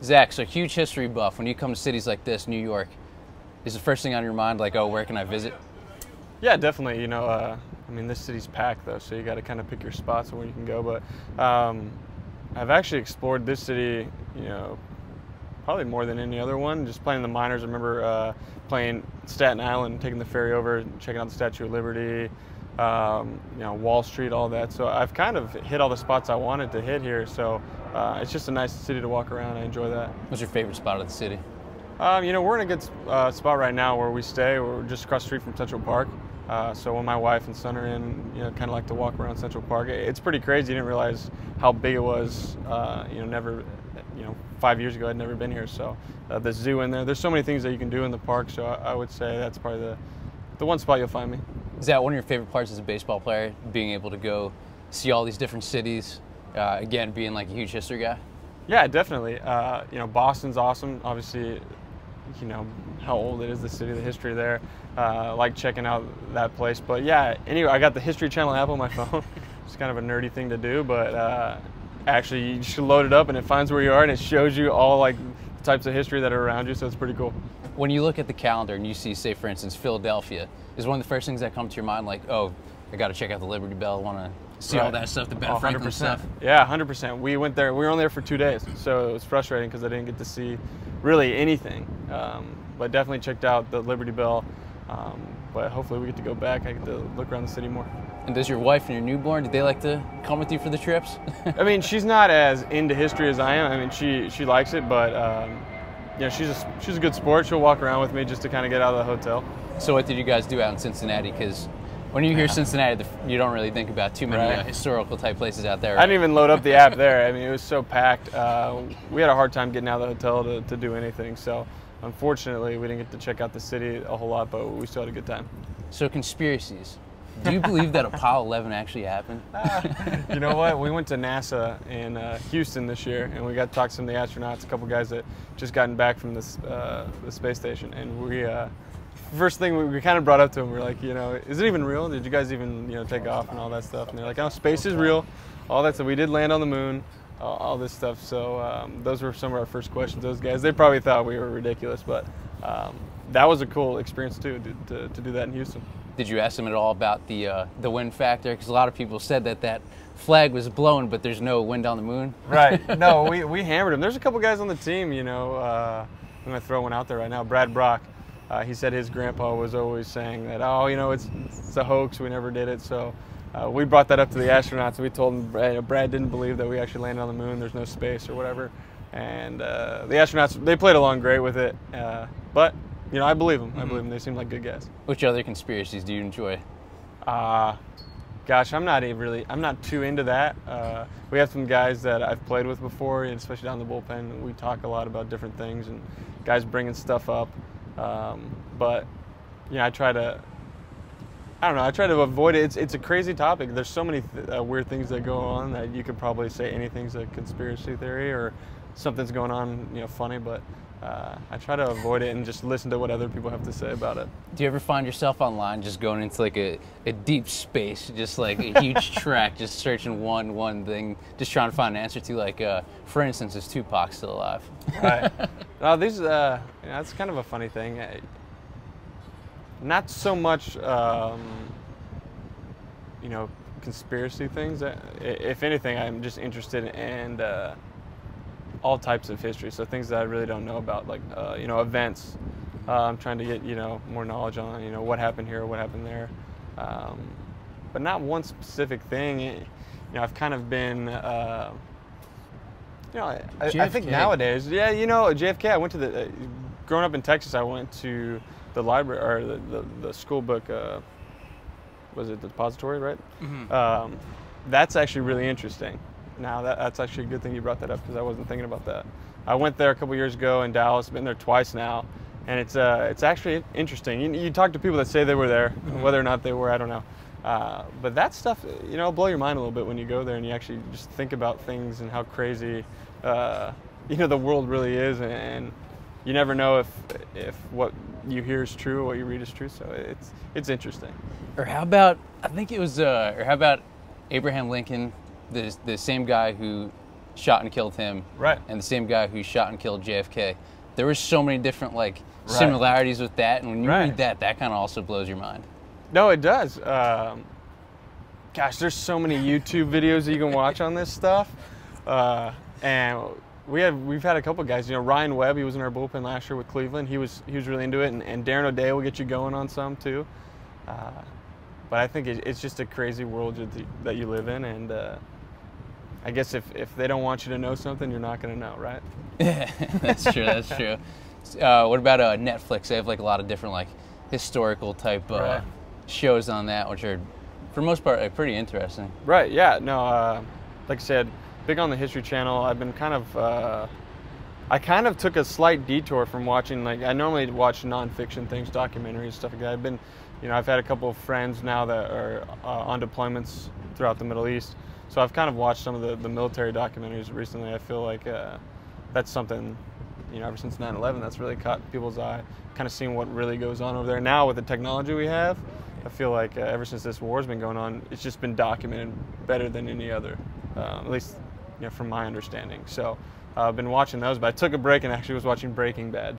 Zach, so huge history buff. When you come to cities like this, New York, is the first thing on your mind like, oh, where can I visit? Yeah, definitely. I mean, this city's packed though, so you got to kind of pick your spots and where you can go. But I've actually explored this city, probably more than any other one. Just playing the minors. I remember playing Staten Island, taking the ferry over, checking out the Statue of Liberty, Wall Street, all that. So I've kind of hit all the spots I wanted to hit here. So it's just a nice city to walk around. I enjoy that. What's your favorite spot of the city? We're in a good spot right now where we stay. We're just across the street from Central Park. So when my wife and son are in, kind of like to walk around Central Park. It's pretty crazy. You didn't realize how big it was. 5 years ago I'd never been here. So the zoo in there. There's so many things that you can do in the park. So I would say that's probably the one spot you'll find me. Is that one of your favorite parts as a baseball player, being able to go see all these different cities, again, being like a huge history guy? Yeah, definitely. Boston's awesome. Obviously, how old it is, the city, the history there. Like checking out that place. But yeah, anyway, I got the History Channel app on my phone. It's kind of a nerdy thing to do, but actually you just load it up and it finds where you are and it shows you all like the types of history that are around you, so it's pretty cool. When you look at the calendar and you see, say, for instance, Philadelphia, is one of the first things that come to your mind like, oh, I got to check out the Liberty Bell, I want to see all that stuff, the Ben Franklin stuff? Yeah, 100%. We went there. We were only there for 2 days, so it was frustrating because I didn't get to see really anything. But definitely checked out the Liberty Bell. But hopefully we get to go back. I get to look around the city more. And does your wife and your newborn, do they like to come with you for the trips? I mean, she's not as into history as I am. I mean, she likes it, but she's a good sport. She'll walk around with me just to kind of get out of the hotel. So what did you guys do out in Cincinnati? Because when you hear Cincinnati, you don't really think about too many historical type places out there. Right? I didn't even load up the app there. I mean, it was so packed. We had a hard time getting out of the hotel to do anything. So unfortunately, we didn't get to check out the city a whole lot, but we still had a good time. So conspiracies. Do you believe that Apollo 11 actually happened? You know what? We went to NASA in Houston this year, and we got to talk to some of the astronauts, a couple guys that just gotten back from the space station. And we, first thing we kind of brought up to them, we were like, is it even real? Did you guys even, take off and all that stuff? And they're like, oh, space is real. All that stuff. We did land on the moon, all this stuff. So those were some of our first questions. Those guys, they probably thought we were ridiculous, but that was a cool experience too, to do that in Houston. Did you ask them at all about the wind factor? Because a lot of people said that flag was blown, but there's no wind on the moon. Right. No, we hammered them. There's a couple guys on the team, I'm going to throw one out there right now. Brad Brock, he said his grandpa was always saying that, it's a hoax, we never did it. So we brought that up to the astronauts. We told them Brad didn't believe that we actually landed on the moon. There's no space or whatever. And the astronauts, they played along great with it. But I believe them. I believe them. They seem like good guys. Which other conspiracies do you enjoy? Gosh, I'm not too into that. We have some guys that I've played with before, and especially down the bullpen. We talk a lot about different things and guys bringing stuff up. But I try to avoid it. It's a crazy topic. There's so many weird things that go on that you could probably say anything's a conspiracy theory or something's going on, funny, but I try to avoid it and just listen to what other people have to say about it. Do you ever find yourself online just going into like a deep space, just like a huge track, just searching one thing, just trying to find an answer to, like, for instance, is Tupac still alive? Right. No, that's kind of a funny thing. Not so much, conspiracy things. If anything, I'm just interested in all types of history, so things that I really don't know about, like events. I'm trying to get more knowledge on what happened here, what happened there, but not one specific thing. I've kind of been I think nowadays, JFK. I went to growing up in Texas, I went to the library or the school book. Was it the depository, right? Mm-hmm. That's actually really interesting. Now that's actually a good thing you brought that up because I wasn't thinking about that. I went there a couple years ago in Dallas. Been there twice now, and it's actually interesting. You talk to people that say they were there, whether or not they were, I don't know. But that stuff, blow your mind a little bit when you go there and you actually just think about things and how crazy, the world really is, and you never know if what you hear is true or what you read is true. So it's interesting. Or how about Abraham Lincoln? The same guy who shot and killed him, Right. and the same guy who shot and killed JFK. There were so many different like similarities with that, and when you read that kind of also blows your mind. No, it does. Gosh, there's so many YouTube videos that you can watch on this stuff, and we've had a couple guys. You know, Ryan Webb, he was in our bullpen last year with Cleveland. He was really into it, and Darren O'Day will get you going on some too. But I think it's just a crazy world that you live in, and I guess if they don't want you to know something, you're not going to know, right? Yeah, that's true. That's true. What about Netflix? They have like a lot of different like historical type shows on that, which are, for the most part, pretty interesting. Right. Yeah. No. Like I said, big on the History Channel. I've been kind of. I kind of took a slight detour from watching. Like I normally watch nonfiction things, documentaries, stuff like that. I've had a couple of friends now that are on deployments throughout the Middle East. So I've kind of watched some of the military documentaries recently. I feel like that's something, ever since 9/11, that's really caught people's eye. Kind of seeing what really goes on over there. Now with the technology we have, I feel like ever since this war's been going on, it's just been documented better than any other, at least from my understanding. So I've been watching those, but I took a break and actually was watching Breaking Bad.